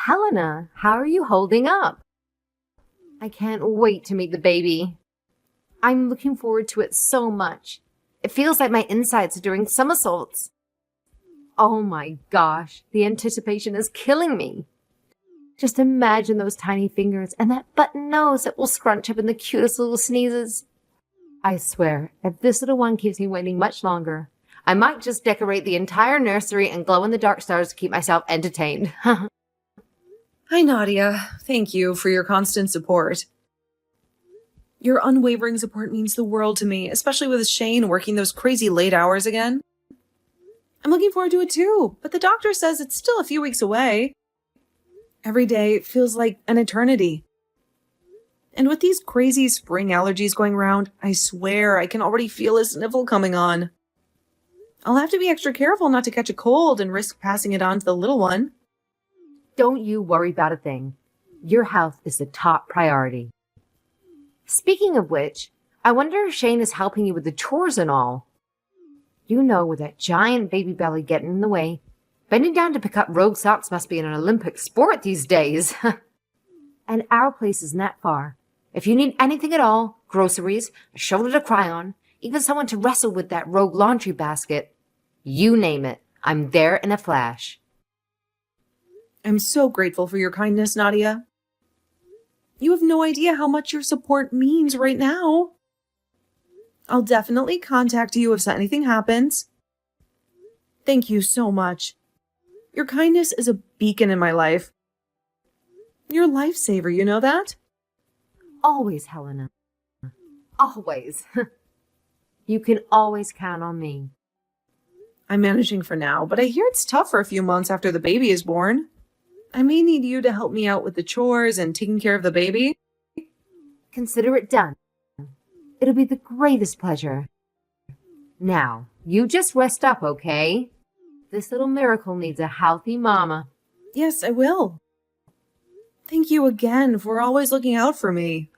Helena, how are you holding up? I can't wait to meet the baby. I'm looking forward to it so much. It feels like my insides are doing somersaults. Oh my gosh, the anticipation is killing me. Just imagine those tiny fingers and that button nose that will scrunch up in the cutest little sneezes. I swear, if this little one keeps me waiting much longer, I might just decorate the entire nursery and glow-in-the-dark stars to keep myself entertained. Hi, Nadia. Thank you for your constant support. Your unwavering support means the world to me, especially with Shane working those crazy late hours again. I'm looking forward to it too, but the doctor says it's still a few weeks away. Every day feels like an eternity. And with these crazy spring allergies going around, I swear I can already feel a sniffle coming on. I'll have to be extra careful not to catch a cold and risk passing it on to the little one. Don't you worry about a thing. Your health is the top priority. Speaking of which, I wonder if Shane is helping you with the chores and all. You know, with that giant baby belly getting in the way, bending down to pick up rogue socks must be an Olympic sport these days. And our place isn't that far. If you need anything at all, groceries, a shoulder to cry on, even someone to wrestle with that rogue laundry basket, you name it, I'm there in a flash. I'm so grateful for your kindness, Nadia. You have no idea how much your support means right now. I'll definitely contact you if anything happens. Thank you so much. Your kindness is a beacon in my life. You're a lifesaver, you know that? Always, Helena. Always. You can always count on me. I'm managing for now, but I hear it's tough for a few months after the baby is born. I may need you to help me out with the chores and taking care of the baby. Consider it done. It'll be the greatest pleasure. Now, you just rest up, okay? This little miracle needs a healthy mama. Yes, I will. Thank you again for always looking out for me.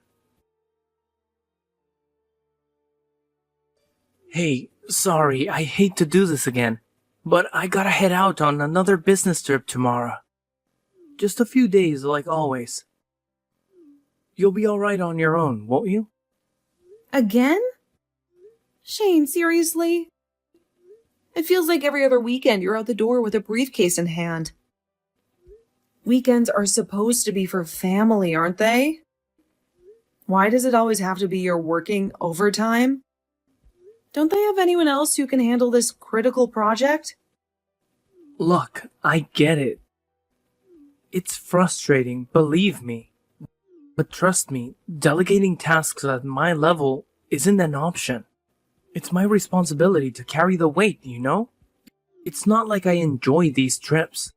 Hey, sorry, I hate to do this again, but I gotta head out on another business trip tomorrow. Just a few days, like always. You'll be alright on your own, won't you? Again? Shane, seriously? It feels like every other weekend you're out the door with a briefcase in hand. Weekends are supposed to be for family, aren't they? Why does it always have to be you're working overtime? Don't they have anyone else who can handle this critical project? Look, I get it. It's frustrating, believe me. But trust me, delegating tasks at my level isn't an option. It's my responsibility to carry the weight, you know? It's not like I enjoy these trips.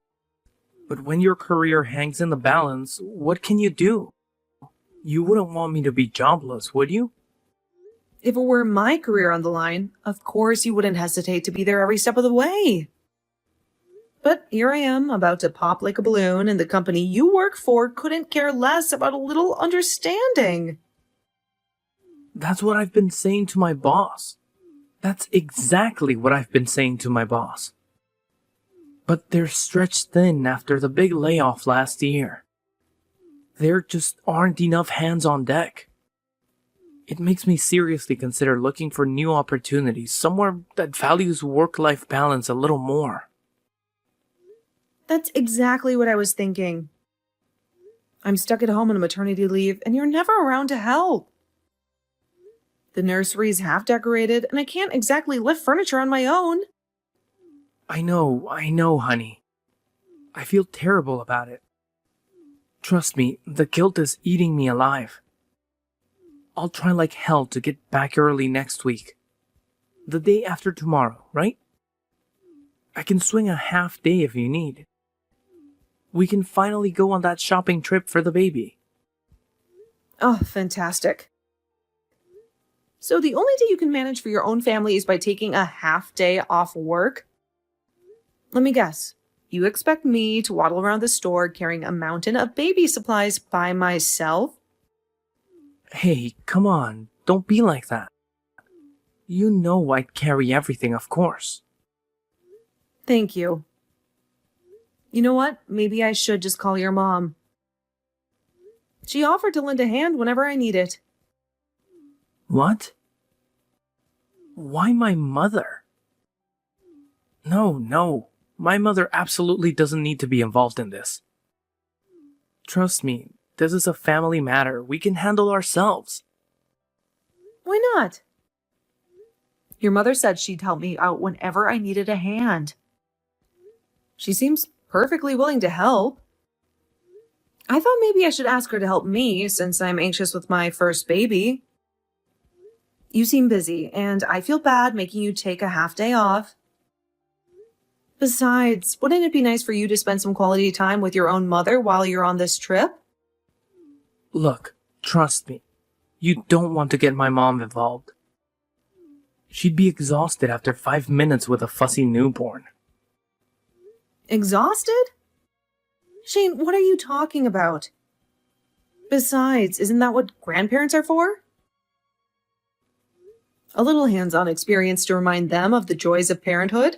But when your career hangs in the balance, what can you do? You wouldn't want me to be jobless, would you? If it were my career on the line, of course you wouldn't hesitate to be there every step of the way. But here I am, about to pop like a balloon, and the company you work for couldn't care less about a little understanding. That's what I've been saying to my boss. That's exactly what I've been saying to my boss. But they're stretched thin after the big layoff last year. There just aren't enough hands on deck. It makes me seriously consider looking for new opportunities, somewhere that values work-life balance a little more. That's exactly what I was thinking. I'm stuck at home on maternity leave, and you're never around to help. The nursery's half decorated, and I can't exactly lift furniture on my own. I know, honey. I feel terrible about it. Trust me, the guilt is eating me alive. I'll try like hell to get back early next week. The day after tomorrow, right? I can swing a half day if you need. We can finally go on that shopping trip for the baby. Oh, fantastic. So the only day you can manage for your own family is by taking a half day off work? Let me guess. You expect me to waddle around the store carrying a mountain of baby supplies by myself? Hey, come on, don't be like that. You know I'd carry everything, of course. Thank you. You know what? Maybe I should just call your mom. She offered to lend a hand whenever I need it. What? Why my mother? No. My mother absolutely doesn't need to be involved in this. Trust me, this is a family matter we can handle ourselves. Why not? Your mother said she'd help me out whenever I needed a hand. She seems perfectly willing to help. I thought maybe I should ask her to help me since I'm anxious with my first baby. You seem busy, and I feel bad making you take a half day off. Besides, wouldn't it be nice for you to spend some quality time with your own mother while you're on this trip? Look, trust me. You don't want to get my mom involved. She'd be exhausted after 5 minutes with a fussy newborn. Exhausted? Shane, what are you talking about? Besides, isn't that what grandparents are for? A little hands-on experience to remind them of the joys of parenthood?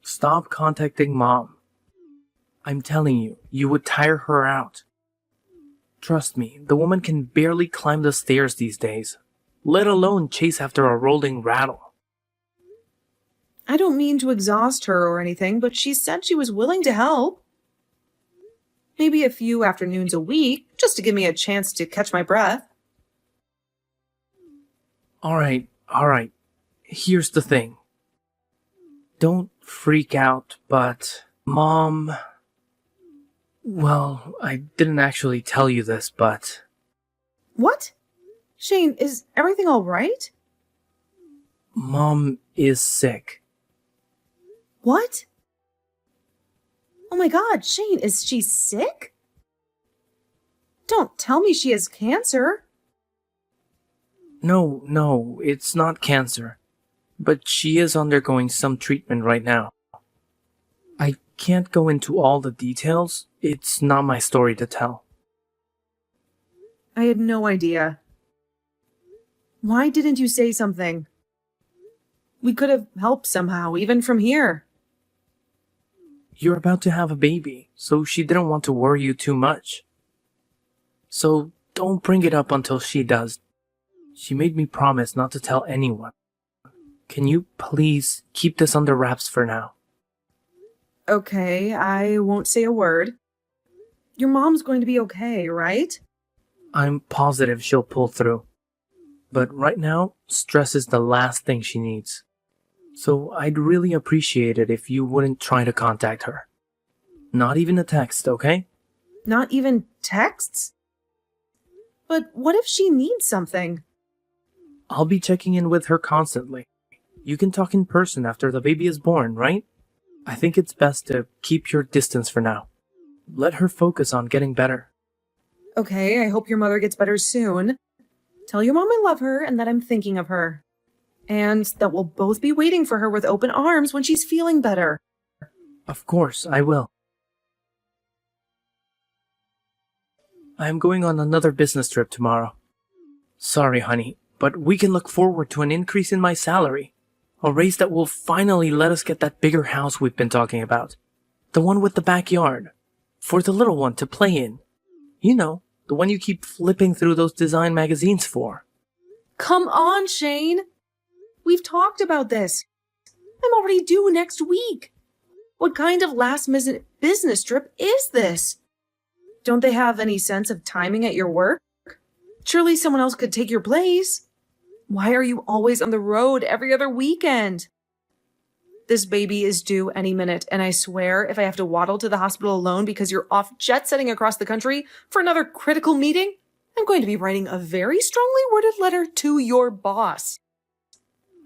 Stop contacting Mom. I'm telling you, you would tire her out. Trust me, the woman can barely climb the stairs these days, let alone chase after a rolling rattle. I don't mean to exhaust her or anything, but she said she was willing to help. Maybe a few afternoons a week, just to give me a chance to catch my breath. Alright. Here's the thing. Don't freak out, but Mom... Well, I didn't actually tell you this, but... What? Shane, is everything all right? Mom is sick. What? Oh my God, Shane, is she sick? Don't tell me she has cancer. No, it's not cancer. But she is undergoing some treatment right now. I can't go into all the details. It's not my story to tell. I had no idea. Why didn't you say something? We could have helped somehow, even from here. You're about to have a baby, so she didn't want to worry you too much. So don't bring it up until she does. She made me promise not to tell anyone. Can you please keep this under wraps for now? Okay, I won't say a word. Your mom's going to be okay, right? I'm positive she'll pull through. But right now, stress is the last thing she needs. So I'd really appreciate it if you wouldn't try to contact her. Not even a text, okay? Not even texts? But what if she needs something? I'll be checking in with her constantly. You can talk in person after the baby is born, right? I think it's best to keep your distance for now. Let her focus on getting better. Okay, I hope your mother gets better soon. Tell your mom I love her and that I'm thinking of her. And that we'll both be waiting for her with open arms when she's feeling better. Of course, I will. I am going on another business trip tomorrow. Sorry, honey, but we can look forward to an increase in my salary. A raise that will finally let us get that bigger house we've been talking about. The one with the backyard. For the little one to play in. You know, the one you keep flipping through those design magazines for. Come on, Shane! We've talked about this. I'm already due next week. What kind of last-minute business trip is this? Don't they have any sense of timing at your work? Surely someone else could take your place. Why are you always on the road every other weekend? This baby is due any minute, and I swear if I have to waddle to the hospital alone because you're off jet-setting across the country for another critical meeting, I'm going to be writing a very strongly worded letter to your boss.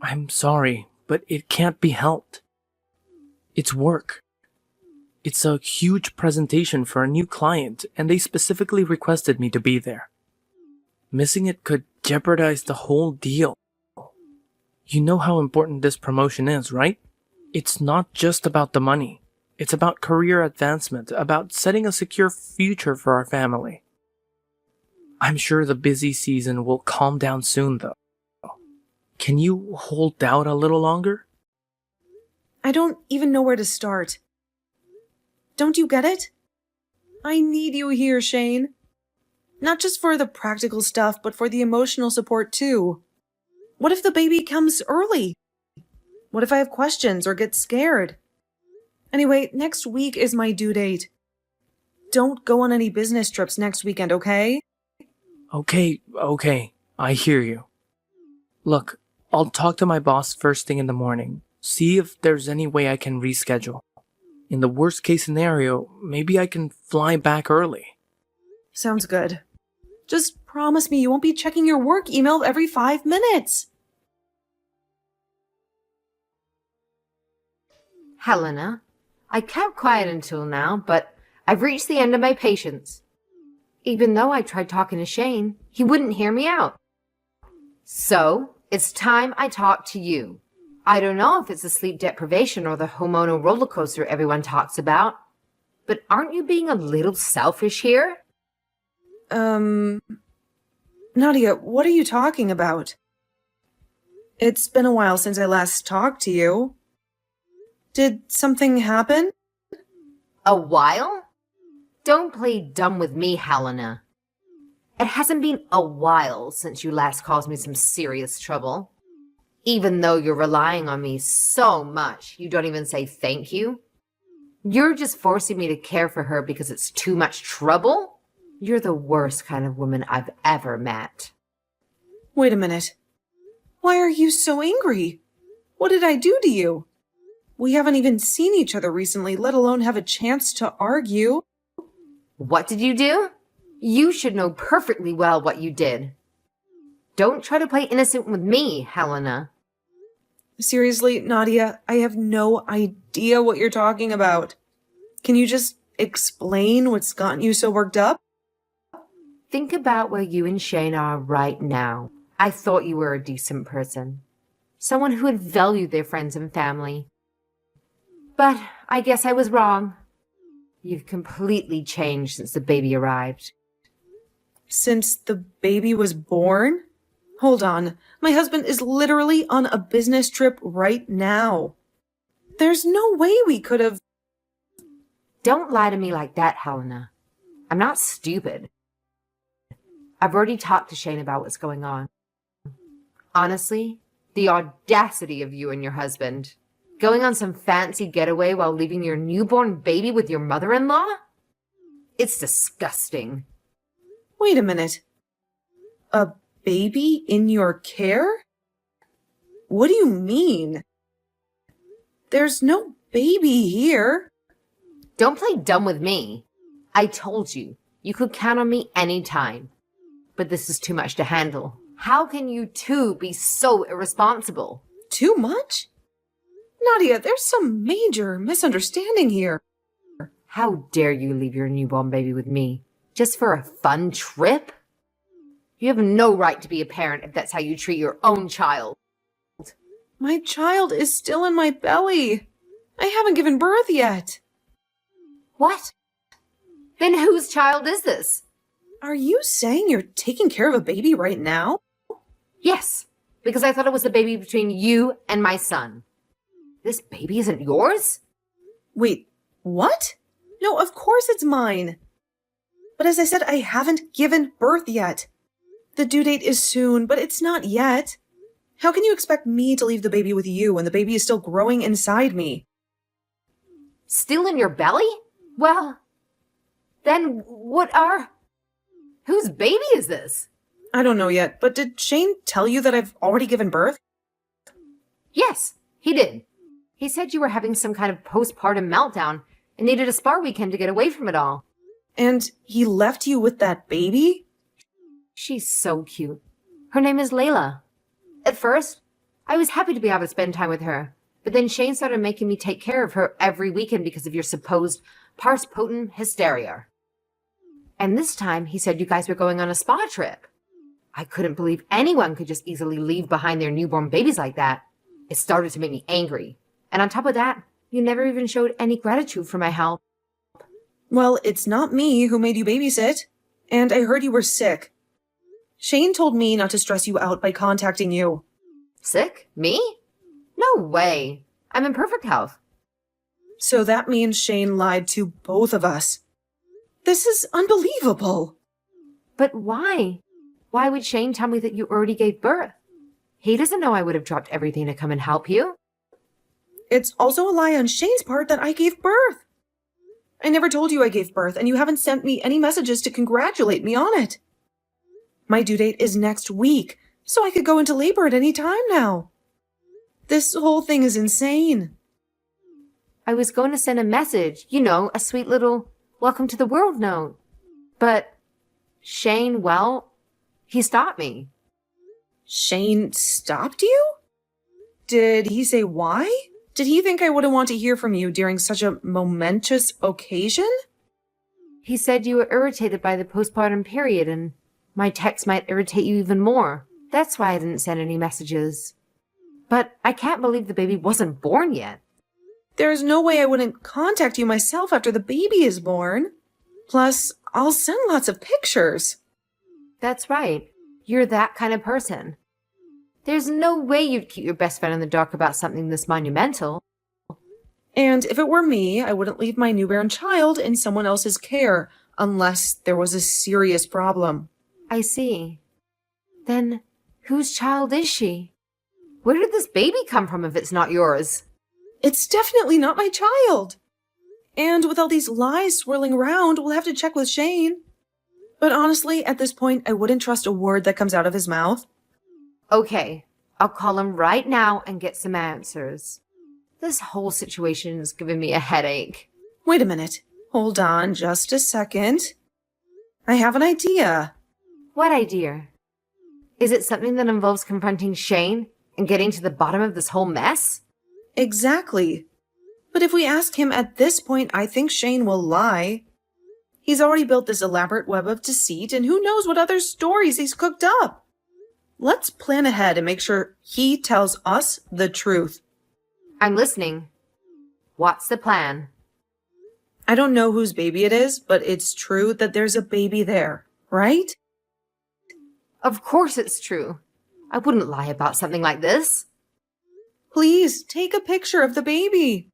I'm sorry, but it can't be helped. It's work. It's a huge presentation for a new client, and they specifically requested me to be there. Missing it could jeopardize the whole deal. You know how important this promotion is, right? It's not just about the money. It's about career advancement, about setting a secure future for our family. I'm sure the busy season will calm down soon, though. Can you hold out a little longer? I don't even know where to start. Don't you get it? I need you here, Shane. Not just for the practical stuff, but for the emotional support too. What if the baby comes early? What if I have questions or get scared? Anyway, next week is my due date. Don't go on any business trips next weekend, okay? Okay, I hear you. Look, I'll talk to my boss first thing in the morning, see if there's any way I can reschedule. In the worst case scenario, maybe I can fly back early. Sounds good. Just promise me you won't be checking your work email every 5 minutes. Helena, I kept quiet until now, but I've reached the end of my patience. Even though I tried talking to Shane, he wouldn't hear me out. So, it's time I talk to you. I don't know if it's the sleep deprivation or the hormonal roller coaster everyone talks about, but aren't you being a little selfish here? Nadia, what are you talking about? It's been a while since I last talked to you. Did something happen? A while? Don't play dumb with me, Helena. It hasn't been a while since you last caused me some serious trouble. Even though you're relying on me so much, you don't even say thank you. You're just forcing me to care for her because it's too much trouble? You're the worst kind of woman I've ever met. Wait a minute. Why are you so angry? What did I do to you? We haven't even seen each other recently, let alone have a chance to argue. What did you do? You should know perfectly well what you did. Don't try to play innocent with me, Helena. Seriously, Nadia, I have no idea what you're talking about. Can you just explain what's gotten you so worked up? Think about where you and Shane are right now. I thought you were a decent person. Someone who would value their friends and family. But I guess I was wrong. You've completely changed since the baby arrived. Since the baby was born? Hold on. My husband is literally on a business trip right now. There's no way we could have... Don't lie to me like that, Helena. I'm not stupid. I've already talked to Shane about what's going on. Honestly, the audacity of you and your husband. Going on some fancy getaway while leaving your newborn baby with your mother-in-law? It's disgusting. Wait a minute. A baby in your care? What do you mean? There's no baby here. Don't play dumb with me. I told you, you could count on me anytime. But this is too much to handle. How can you two be so irresponsible? Too much? Nadia, there's some major misunderstanding here. How dare you leave your newborn baby with me? Just for a fun trip? You have no right to be a parent if that's how you treat your own child. My child is still in my belly. I haven't given birth yet. What? Then whose child is this? Are you saying you're taking care of a baby right now? Yes, because I thought it was the baby between you and my son. This baby isn't yours? Wait, what? No, of course it's mine. But as I said, I haven't given birth yet. The due date is soon, but it's not yet. How can you expect me to leave the baby with you when the baby is still growing inside me? Still in your belly? Well, then whose baby is this? I don't know yet, but did Shane tell you that I've already given birth? Yes, he did. He said you were having some kind of postpartum meltdown and needed a spa weekend to get away from it all. And he left you with that baby? She's so cute. Her name is Layla. At first, I was happy to be able to spend time with her, but then Shane started making me take care of her every weekend because of your supposed postpartum hysteria. And this time, he said you guys were going on a spa trip. I couldn't believe anyone could just easily leave behind their newborn babies like that. It started to make me angry. And on top of that, you never even showed any gratitude for my help. Well, it's not me who made you babysit. And I heard you were sick. Shane told me not to stress you out by contacting you. Sick? Me? No way. I'm in perfect health. So that means Shane lied to both of us. This is unbelievable. But why? Why would Shane tell me that you already gave birth? He doesn't know I would have dropped everything to come and help you. It's also a lie on Shane's part that I gave birth. I never told you I gave birth, and you haven't sent me any messages to congratulate me on it. My due date is next week, so I could go into labor at any time now. This whole thing is insane. I was going to send a message, a sweet little welcome to the world note. But Shane, well, he stopped me. Shane stopped you? Did he say why? Did he think I wouldn't want to hear from you during such a momentous occasion? He said you were irritated by the postpartum period and my text might irritate you even more. That's why I didn't send any messages. But I can't believe the baby wasn't born yet. There's no way I wouldn't contact you myself after the baby is born. Plus, I'll send lots of pictures. That's right. You're that kind of person. There's no way you'd keep your best friend in the dark about something this monumental. And if it were me, I wouldn't leave my newborn child in someone else's care unless there was a serious problem. I see. Then, whose child is she? Where did this baby come from if it's not yours? It's definitely not my child. And with all these lies swirling around, we'll have to check with Shane. But honestly, at this point, I wouldn't trust a word that comes out of his mouth. Okay, I'll call him right now and get some answers. This whole situation is giving me a headache. Wait a minute. Hold on just a second. I have an idea. What idea? Is it something that involves confronting Shane and getting to the bottom of this whole mess? Exactly. But if we ask him at this point, I think Shane will lie. He's already built this elaborate web of deceit, and who knows what other stories he's cooked up. Let's plan ahead and make sure he tells us the truth. I'm listening. What's the plan? I don't know whose baby it is, but it's true that there's a baby there, right? Of course it's true. I wouldn't lie about something like this. Please, take a picture of the baby.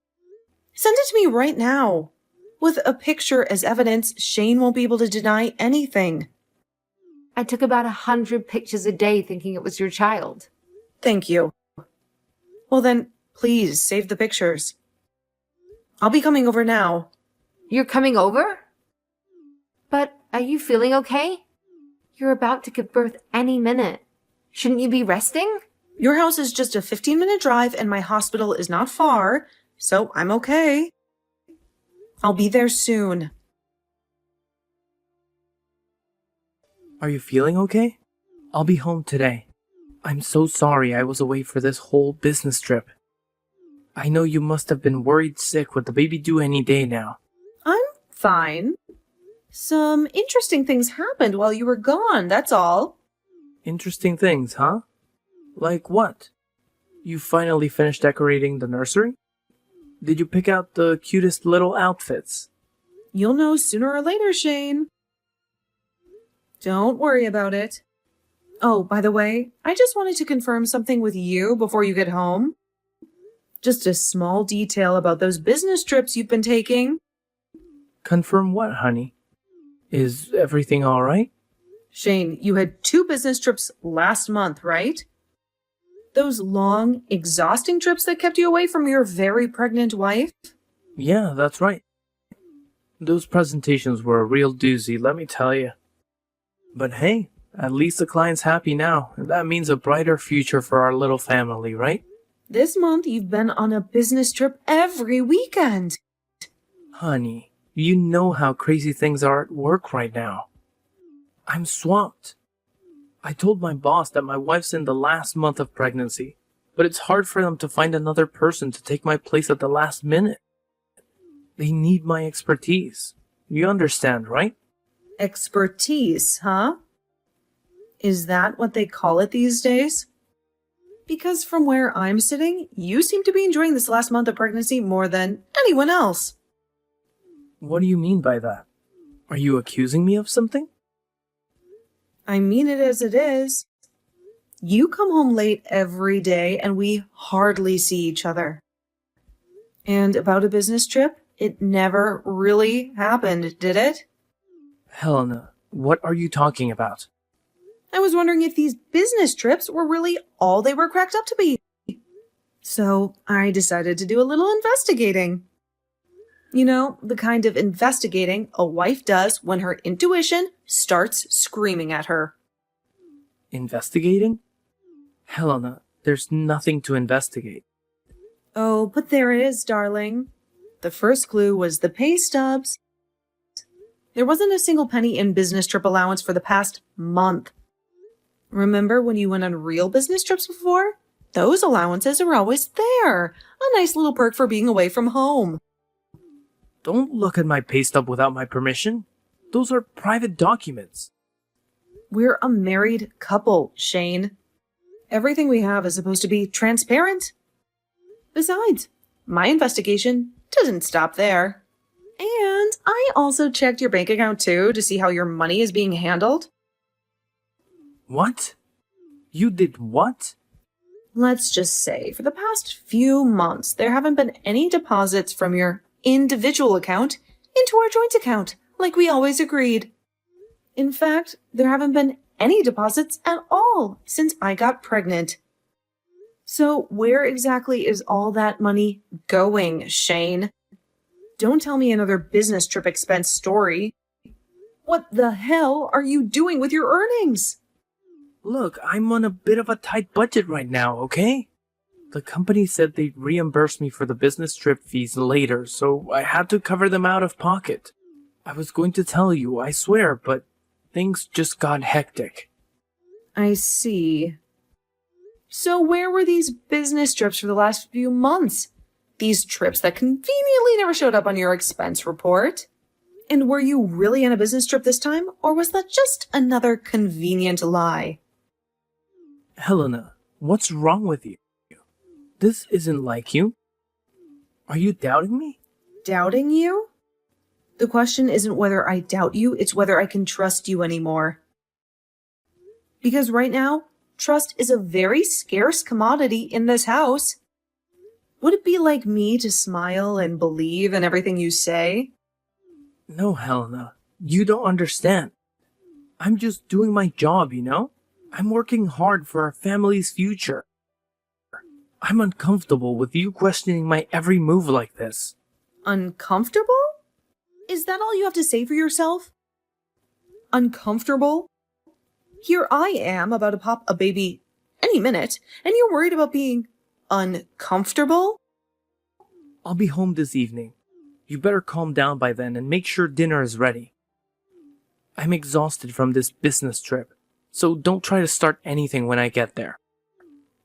Send it to me right now. With a picture as evidence, Shane won't be able to deny anything. I took about 100 pictures a day thinking it was your child. Thank you. Well then, please save the pictures. I'll be coming over now. You're coming over? But are you feeling okay? You're about to give birth any minute. Shouldn't you be resting? Your house is just a 15-minute drive and my hospital is not far, so I'm okay. I'll be there soon. Are you feeling okay? I'll be home today. I'm so sorry I was away for this whole business trip. I know you must have been worried sick with the baby due any day now. I'm fine. Some interesting things happened while you were gone, that's all. Interesting things, huh? Like what? You finally finished decorating the nursery? Did you pick out the cutest little outfits? You'll know sooner or later, Shane. Don't worry about it. Oh, by the way, I just wanted to confirm something with you before you get home. Just a small detail about those business trips you've been taking. Confirm what, honey? Is everything all right? Shane, you had 2 business trips last month, right? Those long, exhausting trips that kept you away from your very pregnant wife? Yeah, that's right. Those presentations were a real doozy, let me tell you. But hey, at least the client's happy now, and that means a brighter future for our little family, right? This month you've been on a business trip every weekend. Honey, you know how crazy things are at work right now. I'm swamped. I told my boss that my wife's in the last month of pregnancy, but it's hard for them to find another person to take my place at the last minute. They need my expertise. You understand, right? Expertise, huh? Is that what they call it these days? Because from where I'm sitting, you seem to be enjoying this last month of pregnancy more than anyone else. What do you mean by that? Are you accusing me of something? I mean it as it is. You come home late every day and we hardly see each other. And about a business trip? It never really happened, did it? Helena, what are you talking about? I was wondering if these business trips were really all they were cracked up to be. So I decided to do a little investigating. You know, the kind of investigating a wife does when her intuition starts screaming at her. Investigating? Helena, there's nothing to investigate. Oh, but there is, darling. The first clue was the pay stubs. There wasn't a single penny in business trip allowance for the past month. Remember when you went on real business trips before? Those allowances are always there. A nice little perk for being away from home. Don't look at my pay stub without my permission. Those are private documents. We're a married couple, Shane. Everything we have is supposed to be transparent. Besides, my investigation doesn't stop there. And I also checked your bank account too to see how your money is being handled. What? You did what? Let's just say, for the past few months, there haven't been any deposits from your individual account into our joint account, like we always agreed. In fact, there haven't been any deposits at all since I got pregnant. So where exactly is all that money going, Shane? Don't tell me another business trip expense story. What the hell are you doing with your earnings? Look, I'm on a bit of a tight budget right now, okay? The company said they'd reimburse me for the business trip fees later, so I had to cover them out of pocket. I was going to tell you, I swear, but things just got hectic. I see. So where were these business trips for the last few months? These trips that conveniently never showed up on your expense report? And were you really on a business trip this time, or was that just another convenient lie? Helena, what's wrong with you? This isn't like you. Are you doubting me? Doubting you? The question isn't whether I doubt you, it's whether I can trust you anymore. Because right now, trust is a very scarce commodity in this house. Would it be like me to smile and believe in everything you say? No, Helena, you don't understand. I'm just doing my job, you know? I'm working hard for our family's future. I'm uncomfortable with you questioning my every move like this. Uncomfortable? Is that all you have to say for yourself? Uncomfortable? Here I am about to pop a baby any minute, and you're worried about being uncomfortable? I'll be home this evening. You better calm down by then and make sure dinner is ready. I'm exhausted from this business trip, so don't try to start anything when I get there.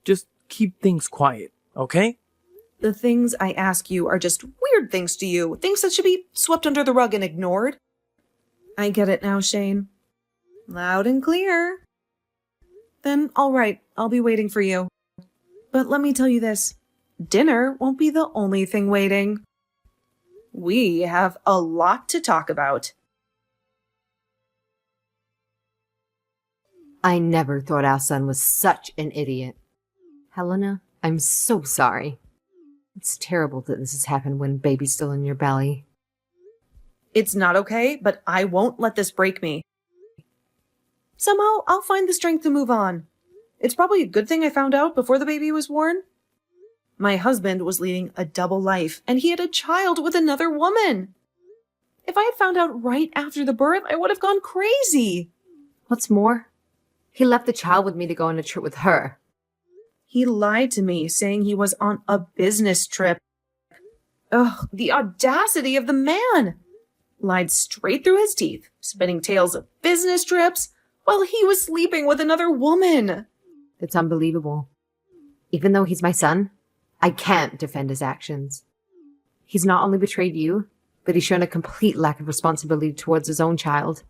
Just keep things quiet, okay? The things I ask you are just weird things to you, things that should be swept under the rug and ignored. I get it now, Shane. Loud and clear. Then, all right, I'll be waiting for you. But let me tell you this, dinner won't be the only thing waiting. We have a lot to talk about. I never thought our son was such an idiot. Helena, I'm so sorry. It's terrible that this has happened when baby's still in your belly. It's not okay, but I won't let this break me. Somehow, I'll find the strength to move on. It's probably a good thing I found out before the baby was born. My husband was leading a double life, and he had a child with another woman. If I had found out right after the birth, I would have gone crazy. What's more, he left the child with me to go on a trip with her. He lied to me, saying he was on a business trip. Ugh, the audacity of the man! Lied straight through his teeth, spinning tales of business trips while he was sleeping with another woman. It's unbelievable. Even though he's my son, I can't defend his actions. He's not only betrayed you, but he's shown a complete lack of responsibility towards his own child.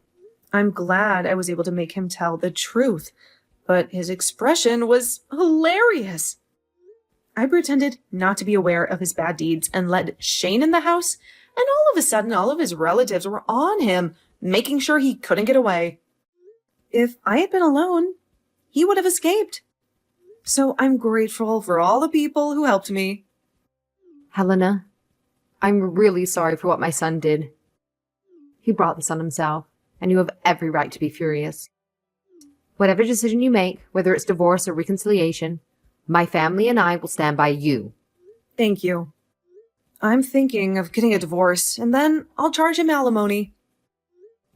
I'm glad I was able to make him tell the truth, but his expression was hilarious. I pretended not to be aware of his bad deeds and let Shane in the house, and all of a sudden all of his relatives were on him, making sure he couldn't get away. If I had been alone, he would have escaped. So I'm grateful for all the people who helped me. Helena, I'm really sorry for what my son did. He brought this on himself, and you have every right to be furious. Whatever decision you make, whether it's divorce or reconciliation, my family and I will stand by you. Thank you. I'm thinking of getting a divorce, and then I'll charge him alimony.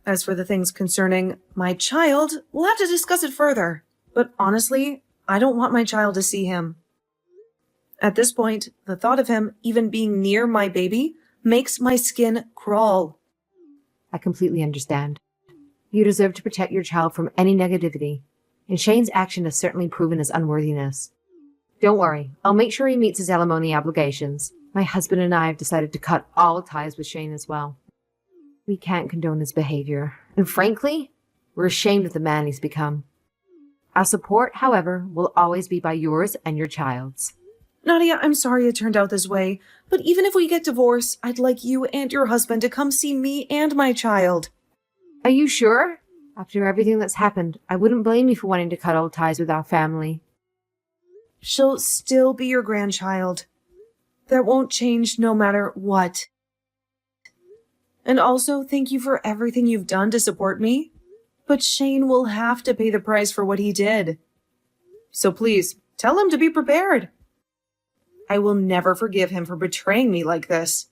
As for the things concerning my child, we'll have to discuss it further. But honestly, I don't want my child to see him. At this point, the thought of him even being near my baby makes my skin crawl. I completely understand. You deserve to protect your child from any negativity, and Shane's action has certainly proven his unworthiness. Don't worry, I'll make sure he meets his alimony obligations. My husband and I have decided to cut all ties with Shane as well. We can't condone his behavior, and frankly, we're ashamed of the man he's become. Our support, however, will always be by yours and your child's. Nadia, I'm sorry it turned out this way, but even if we get divorced, I'd like you and your husband to come see me and my child. Are you sure? After everything that's happened, I wouldn't blame you for wanting to cut all ties with our family. She'll still be your grandchild. That won't change no matter what. And also, thank you for everything you've done to support me. But Shane will have to pay the price for what he did. So please, tell him to be prepared. I will never forgive him for betraying me like this.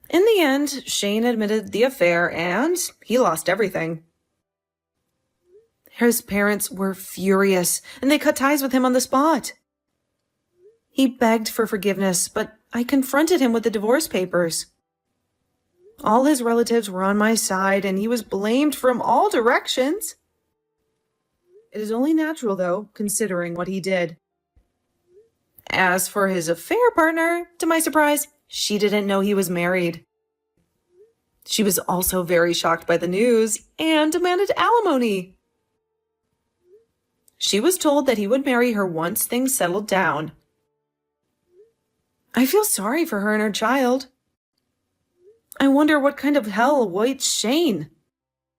In the end, Shane admitted the affair and he lost everything. His parents were furious and they cut ties with him on the spot. He begged for forgiveness, but I confronted him with the divorce papers. All his relatives were on my side and he was blamed from all directions. It is only natural, though, considering what he did. As for his affair partner, to my surprise, she didn't know he was married. She was also very shocked by the news and demanded alimony. She was told that he would marry her once things settled down. I feel sorry for her and her child. I wonder what kind of hell awaits Shane.